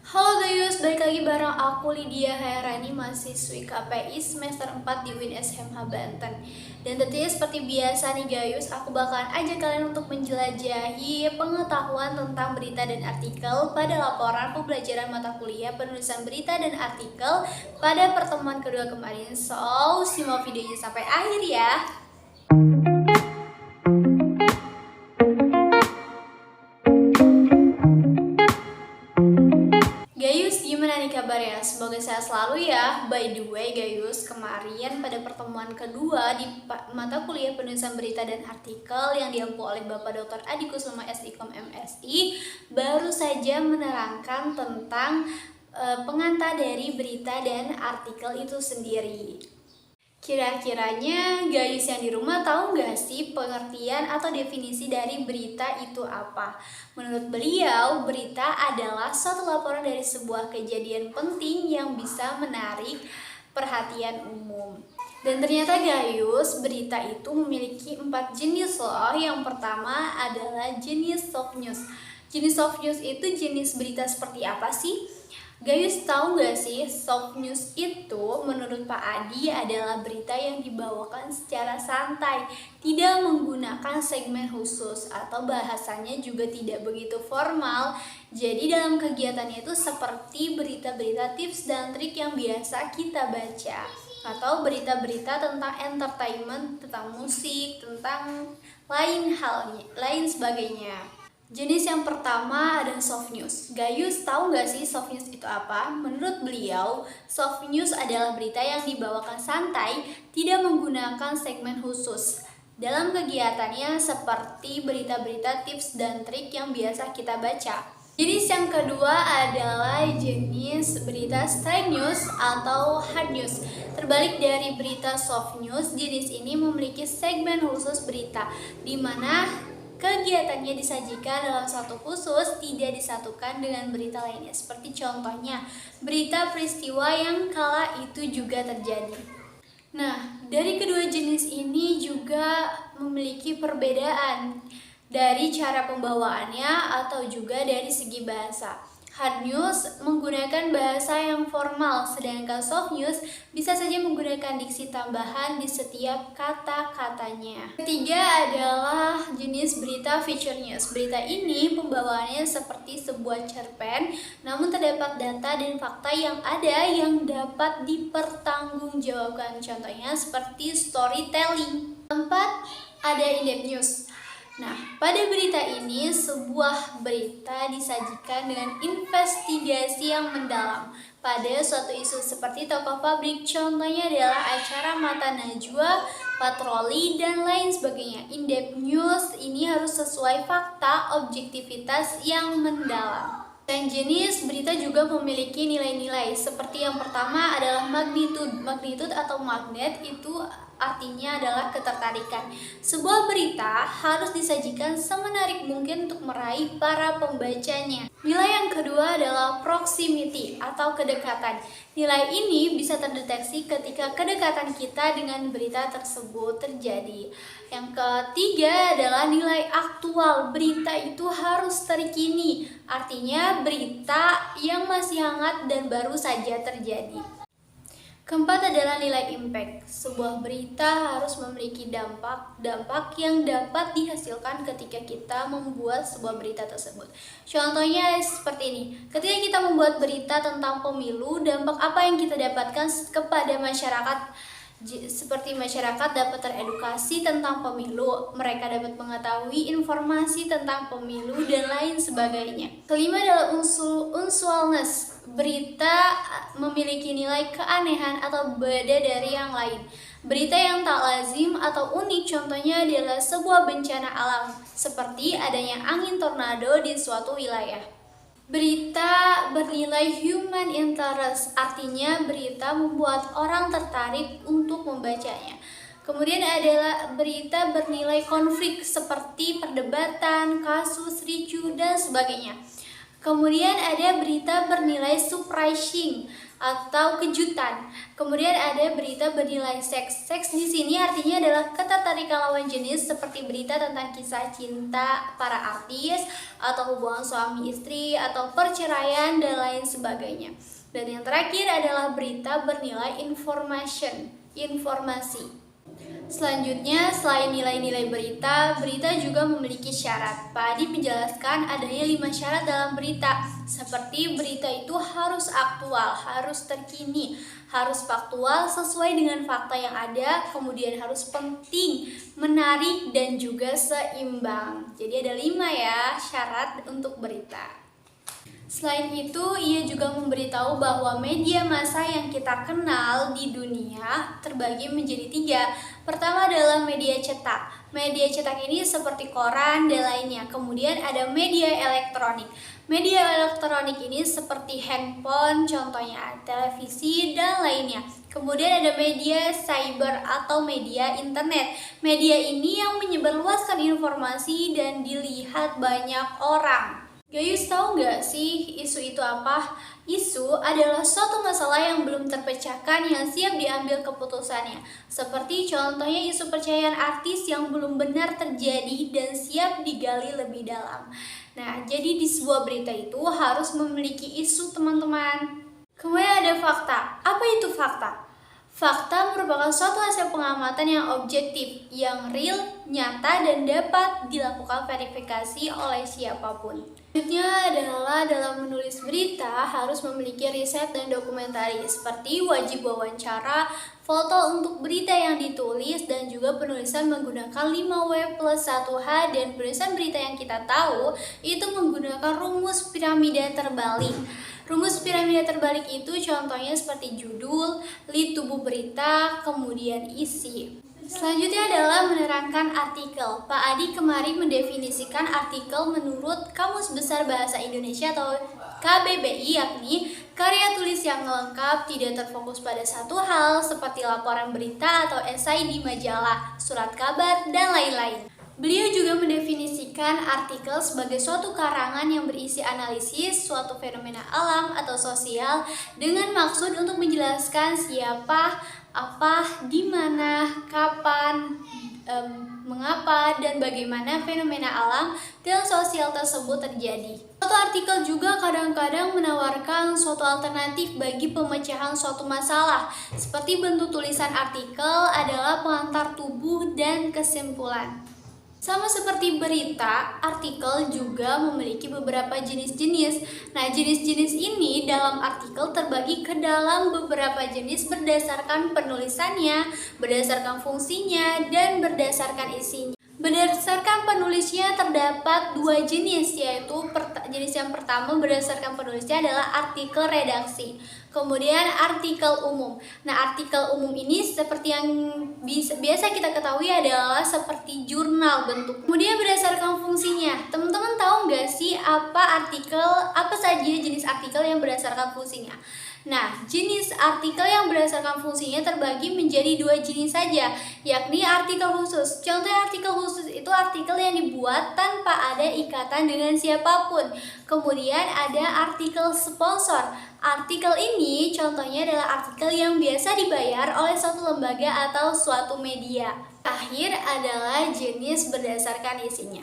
Halo Gayus, balik lagi bareng aku Lydia Hairani, mahasiswi KPI semester 4 di UIN SMH Banten. Dan tentunya seperti biasa nih Gayus, aku bakalan ajak kalian untuk menjelajahi pengetahuan tentang berita dan artikel pada laporan pembelajaran mata kuliah penulisan berita dan artikel pada pertemuan kedua kemarin. So, simak videonya sampai akhir ya. Gayus, gimana nih kabarnya? Semoga sehat selalu ya. By the way, Gayus, kemarin pada pertemuan kedua di mata kuliah penulisan berita dan artikel yang diampu oleh Bapak Dr. Adi Kusuma SIKOM MSI, baru saja menerangkan tentang pengantar dari berita dan artikel itu sendiri. Kira-kiranya Gayus yang di rumah tahu nggak sih pengertian atau definisi dari berita itu apa? Menurut beliau, berita adalah suatu laporan dari sebuah kejadian penting yang bisa menarik perhatian umum. Dan ternyata Gayus, berita itu memiliki 4 jenis loh. Yang pertama adalah jenis soft news. Jenis soft news itu jenis berita seperti apa sih? Gayus tahu gak sih, soft news itu menurut Pak Adi adalah berita yang dibawakan secara santai, tidak menggunakan segmen khusus atau bahasanya juga tidak begitu formal. Jadi dalam kegiatannya itu seperti berita-berita tips dan trik yang biasa kita baca, atau berita-berita tentang entertainment, tentang musik, tentang lain sebagainya. Jenis yang pertama ada soft news. Gayus tahu nggak sih soft news itu apa? Menurut beliau, soft news adalah berita yang dibawakan santai, tidak menggunakan segmen khusus. Dalam kegiatannya seperti berita-berita tips dan trik yang biasa kita baca. Jenis yang kedua adalah jenis berita straight news atau hard news. Terbalik dari berita soft news, jenis ini memiliki segmen khusus berita, di mana kegiatannya disajikan dalam satu khusus, tidak disatukan dengan berita lainnya. Seperti contohnya, berita peristiwa yang kala itu juga terjadi. Nah, dari kedua jenis ini juga memiliki perbedaan dari cara pembawaannya atau juga dari segi bahasa. Hard news menggunakan bahasa yang formal, sedangkan soft news bisa saja menggunakan diksi tambahan di setiap kata-katanya. Ketiga adalah jenis berita feature news. Berita ini pembawaannya seperti sebuah cerpen, namun terdapat data dan fakta yang ada yang dapat dipertanggungjawabkan. Contohnya seperti storytelling. Keempat, ada in-depth news. Nah, pada berita ini, sebuah berita disajikan dengan investigasi yang mendalam pada suatu isu seperti tokoh publik. Contohnya adalah acara Mata Najwa, patroli, dan lain sebagainya. In-depth news ini harus sesuai fakta, objektivitas yang mendalam. Dan jenis berita juga memiliki nilai-nilai. Seperti yang pertama adalah magnitude. Magnitude atau magnet itu artinya adalah ketertarikan. Sebuah berita harus disajikan semenarik mungkin untuk meraih para pembacanya. Nilai yang kedua adalah proximity atau kedekatan. Nilai ini bisa terdeteksi ketika kedekatan kita dengan berita tersebut terjadi. Yang ketiga adalah nilai aktual. Berita itu harus terkini, artinya berita yang masih hangat dan baru saja terjadi. Keempat adalah nilai impact. Sebuah berita harus memiliki dampak yang dapat dihasilkan ketika kita membuat sebuah berita tersebut. Contohnya seperti ini. Ketika kita membuat berita tentang pemilu, dampak apa yang kita dapatkan kepada masyarakat? Seperti masyarakat dapat teredukasi tentang pemilu, mereka dapat mengetahui informasi tentang pemilu dan lain sebagainya. Kelima adalah unusualness. Berita memiliki nilai keanehan atau berbeda dari yang lain. Berita yang tak lazim atau unik contohnya adalah sebuah bencana alam, seperti adanya angin tornado di suatu wilayah. Berita bernilai human interest, artinya berita membuat orang tertarik untuk membacanya. Kemudian adalah berita bernilai konflik seperti perdebatan, kasus, ricu, dan sebagainya. Kemudian ada berita bernilai surprising atau kejutan. Kemudian ada berita bernilai seks. Seks di sini artinya adalah ketertarikan lawan jenis, seperti berita tentang kisah cinta para artis atau hubungan suami istri atau perceraian dan lain sebagainya. Dan yang terakhir adalah berita bernilai informasi. Selanjutnya, selain nilai-nilai berita, berita juga memiliki syarat. Pak Adi menjelaskan adanya 5 syarat dalam berita, seperti berita itu harus aktual, harus terkini, harus faktual sesuai dengan fakta yang ada, kemudian harus penting, menarik, dan juga seimbang. Jadi ada 5 ya syarat untuk berita. Selain itu, ia juga memberitahu bahwa media massa yang kita kenal di dunia terbagi menjadi 3. Pertama adalah media cetak. Media cetak ini seperti koran dan lainnya. Kemudian ada media elektronik. Media elektronik ini seperti handphone, contohnya televisi dan lainnya. Kemudian ada media cyber atau media internet. Media ini yang menyebarluaskan informasi dan dilihat banyak orang. Gayus, tahu nggak sih isu itu apa? Isu adalah suatu masalah yang belum terpecahkan yang siap diambil keputusannya. Seperti contohnya isu percayaan artis yang belum benar terjadi dan siap digali lebih dalam. Nah, jadi di sebuah berita itu harus memiliki isu, teman-teman. Kemudian ada fakta. Apa itu fakta? Fakta merupakan suatu hasil pengamatan yang objektif, yang real, nyata, dan dapat dilakukan verifikasi oleh siapapun. Selanjutnya adalah dalam menulis berita harus memiliki riset dan dokumentari, seperti wajib wawancara, foto untuk berita yang ditulis, dan juga penulisan menggunakan 5W+1H, dan penulisan berita yang kita tahu itu menggunakan rumus piramida terbalik. Rumus piramida terbalik itu contohnya seperti judul, lead tubuh berita, kemudian isi. Selanjutnya adalah menerangkan artikel. Pak Adi kemarin mendefinisikan artikel menurut Kamus Besar Bahasa Indonesia atau KBBI, yakni karya tulis yang lengkap, tidak terfokus pada satu hal seperti laporan berita atau esai di majalah, surat kabar, dan lain-lain. Beliau juga mendefinisikan artikel sebagai suatu karangan yang berisi analisis suatu fenomena alam atau sosial dengan maksud untuk menjelaskan siapa, apa, di mana, kapan, mengapa, dan bagaimana fenomena alam dan sosial tersebut terjadi. Suatu artikel juga kadang-kadang menawarkan suatu alternatif bagi pemecahan suatu masalah, seperti bentuk tulisan artikel adalah pengantar tubuh dan kesimpulan. Sama seperti berita, artikel juga memiliki beberapa jenis-jenis. Nah, jenis-jenis ini dalam artikel terbagi ke dalam beberapa jenis berdasarkan penulisannya, berdasarkan fungsinya, dan berdasarkan isinya. Berdasarkan penulisnya terdapat 2 jenis, yaitu jenis yang pertama berdasarkan penulisnya adalah artikel redaksi, kemudian artikel umum. Nah, artikel umum ini seperti yang biasa kita ketahui adalah seperti jurnal bentuk. Kemudian berdasarkan fungsinya, teman-teman tahu nggak sih apa saja jenis artikel yang berdasarkan fungsinya? Nah, jenis artikel yang berdasarkan fungsinya terbagi menjadi 2 jenis saja, yakni artikel khusus. Contoh artikel khusus itu artikel yang dibuat tanpa ada ikatan dengan siapapun. Kemudian ada artikel sponsor. Artikel ini contohnya adalah artikel yang biasa dibayar oleh suatu lembaga atau suatu media. Terakhir adalah jenis berdasarkan isinya.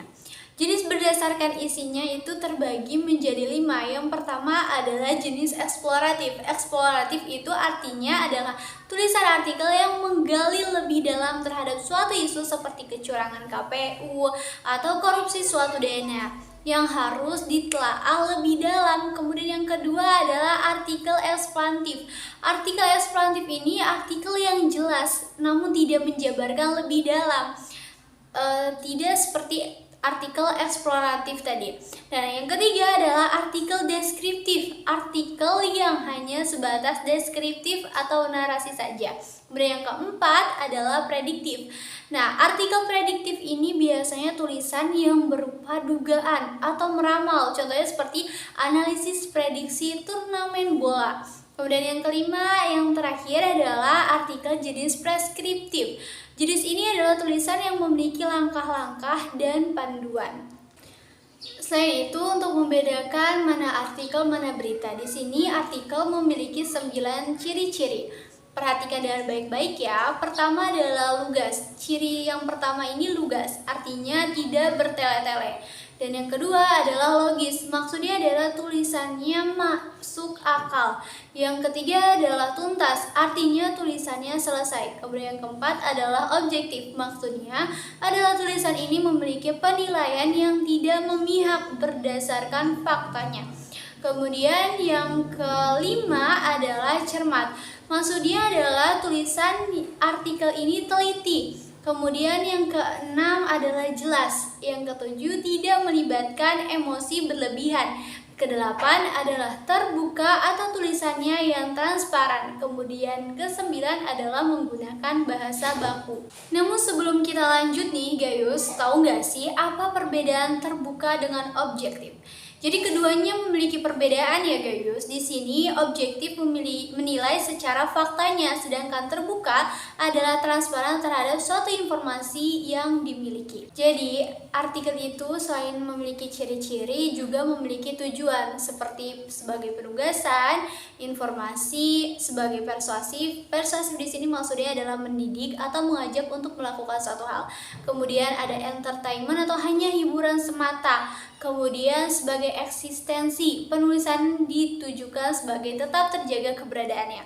Jenis berdasarkan isinya itu terbagi menjadi 5. Yang pertama adalah jenis eksploratif. Eksploratif itu artinya adalah tulisan artikel yang menggali lebih dalam terhadap suatu isu seperti kecurangan KPU atau korupsi suatu daerah yang harus ditelaah lebih dalam. Kemudian yang kedua adalah artikel ekspansif. Artikel ekspansif ini artikel yang jelas namun tidak menjabarkan lebih dalam. Tidak seperti artikel eksploratif tadi. Dan yang ketiga adalah artikel deskriptif, artikel yang hanya sebatas deskriptif atau narasi saja. Kemudian yang keempat adalah prediktif. Nah, artikel prediktif ini biasanya tulisan yang berupa dugaan atau meramal. Contohnya seperti analisis prediksi turnamen bola. Kemudian yang kelima, yang terakhir adalah artikel jenis preskriptif. Jenis ini adalah tulisan yang memiliki langkah-langkah dan panduan. Selain itu, untuk membedakan mana artikel, mana berita, di sini artikel memiliki 9 ciri-ciri. Perhatikan dengan baik-baik ya. Pertama adalah lugas. Ciri yang pertama ini lugas, artinya tidak bertele-tele. Dan yang kedua adalah logis, maksudnya adalah tulisannya masuk akal. Yang ketiga adalah tuntas, artinya tulisannya selesai. Kemudian yang keempat adalah objektif, maksudnya adalah tulisan ini memiliki penilaian yang tidak memihak berdasarkan faktanya. Kemudian yang kelima adalah cermat, maksudnya adalah tulisan artikel ini teliti. Kemudian yang keenam adalah jelas. Yang ketujuh tidak melibatkan emosi berlebihan. Kedelapan adalah terbuka atau tulisannya yang transparan. Kemudian kesembilan adalah menggunakan bahasa baku. Namun sebelum kita lanjut nih Gayus, tahu nggak sih apa perbedaan terbuka dengan objektif? Jadi keduanya memiliki perbedaan ya Gayus. Di sini objektif menilai secara faktanya, sedangkan terbuka adalah transparan terhadap suatu informasi yang dimiliki. Jadi artikel itu selain memiliki ciri-ciri juga memiliki tujuan seperti sebagai penugasan, informasi, sebagai persuasif. Persuasif di sini maksudnya adalah mendidik atau mengajak untuk melakukan suatu hal. Kemudian ada entertainment atau hanya hiburan semata. Kemudian sebagai eksistensi, penulisan ditujukan sebagai tetap terjaga keberadaannya.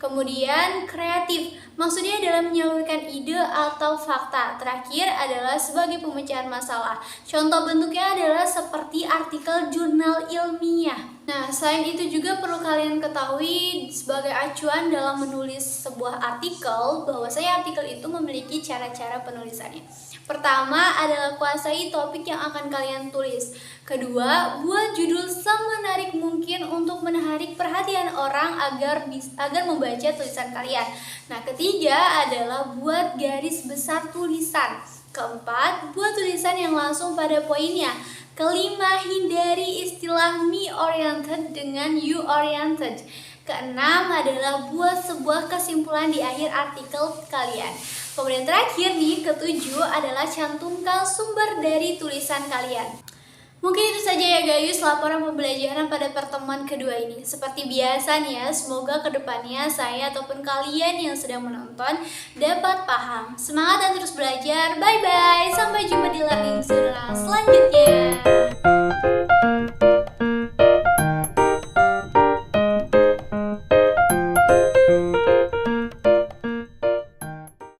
Kemudian kreatif, maksudnya dalam menyalurkan ide atau fakta. Terakhir adalah sebagai pemecahan masalah. Contoh bentuknya adalah seperti artikel jurnal ilmiah. Nah, selain itu juga perlu kalian ketahui sebagai acuan dalam menulis sebuah artikel, bahwasanya artikel itu memiliki cara-cara penulisannya. Pertama adalah kuasai topik yang akan kalian tulis. Kedua, buat judul semenarik mungkin untuk menarik perhatian orang agar membaca tulisan kalian. Nah, ketiga adalah buat garis besar tulisan. Keempat, buat tulisan yang langsung pada poinnya. Kelima, hindari istilah me-oriented dengan you-oriented. Keenam adalah buat sebuah kesimpulan di akhir artikel kalian. Kemudian terakhir nih, ketujuh adalah cantumkan sumber dari tulisan kalian. Mungkin itu saja ya Gayus laporan pembelajaran pada pertemuan kedua ini. Seperti biasa nih ya, semoga kedepannya saya ataupun kalian yang sedang menonton dapat paham. Semangat dan terus belajar. Bye-bye. Sampai jumpa di learning journal selanjutnya.